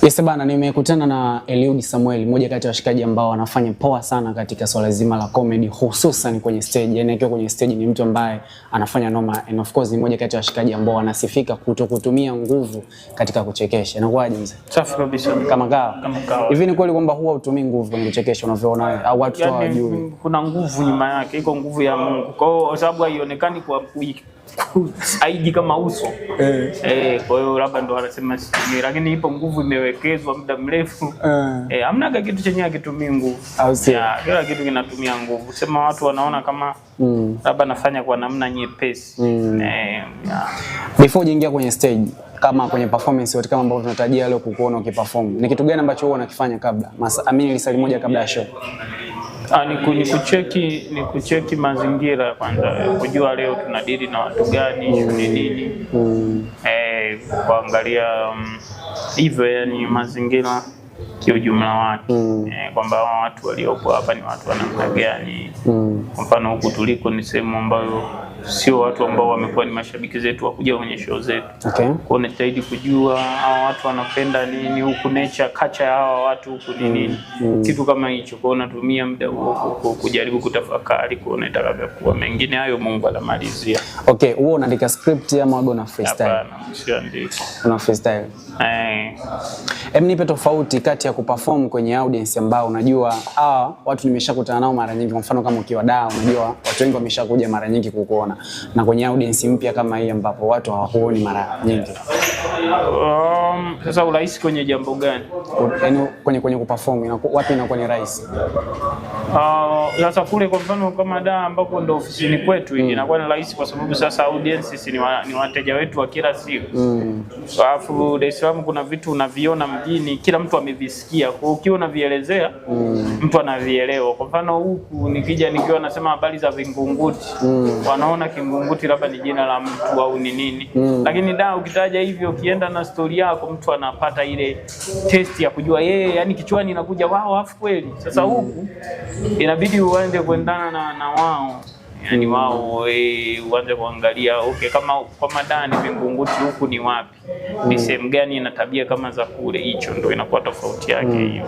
Yes bana, nimekutana na Eliud Samuel, mmoja kati ya washikaji ambao wanafanya poa sana katika swala zima la comedy, hususan kwenye stage. Yaani akiwa kwenye stage ni mtu ambaye anafanya noma, and of course ni mmoja kati ya washikaji ambao wanasifika kutokutumia nguvu katika kuchekesha. Inakuwaje mzee? Safi kabisa. Kama kawa. Hivi ni kweli kwamba huwa hutumii nguvu kwenye kuchekesha unavyoona wewe au watu hawajui? Kuna nguvu nyuma yake, iko nguvu ya Mungu. Kwa sababu haionekani kwa aiji kama uso. Kwa hiyo labda ndo wanasema sisi, lakini ipo nguvu imewekezwa muda mrefu. Hamna kitu chenye hakitumii nguvu. Kila kitu kinatumia nguvu. Sema watu wanaona kama labda nafanya kwa namna nyepesi. Before ujiingia kwenye stage, kama kwenye performance yote kama ambavyo tunatarajia leo kukuona ukiperform, ni kitu gani ambacho huwa unakifanya kabla? Amini lisali moja kabla ya show. Ni kucheki mazingira kwanza, kujua leo tunadili na watu gani, ni nini. Kuangalia hivyo, yani mazingira kiujumla wake. Kwamba watu waliopo hapa ni watu wa namna gani. Kwa mfano huku tuliko ni sehemu ambayo sio watu ambao wamekuwa ni mashabiki zetu wa kuja kwenye show zetu. Kwa unajitahidi kujua hawa watu wanapenda nini, huku nature culture ya hawa watu huku ni nini. Kitu kama hicho. Kwa unatumia muda huo kujaribu kutafakari kuona itakavyokuwa. Mengine hayo Mungu anamalizia. Okay, wewe unaandika script ama wewe una freestyle? Hapana, siandiki. Una freestyle. Nipe tofauti kati ya kuperform kwenye audience ambao unajua watu nimeshakutana nao mara nyingi, kwa mfano kama ukiwa Dar unajua watu wengi wameshakuja mara nyingi kukuona, na kwenye audience mpya kama hii ambapo watu hawakuoni mara nyingi. Sasa urahisi kwenye jambo gani? Yaani kwenye kuperform wapi inakuwa ni rahisi? Sasa kule kwa mfano kama Dar ambapo ndo ofisini kwetu inakuwa ni rahisi kwa sababu sasa audience ni wateja wetu wa kila siku. Alafu Dar es Salaam kuna vitu unaviona mjini kila mtu amevisikia. Kwa hiyo ukiwa unavielezea mtu anavielewa. Kwa mfano huku nikija nikiwa nasema habari za Vingunguti, wanaona Kingunguti labda ni jina la mtu au ni nini. Lakini Dar ukitaja hivyo ukienda na story yako mtu anapata ile test ya kujua yani kichwani inakuja wao afu kweli. Sasa huku inabidi uanze kuendana na wao. Yani wao uanze kuangalia kama Dar ni Vingunguti huku ni wapi? Ni sehemu gani ina tabia kama za kule, hicho ndio inakuwa tofauti yake hiyo.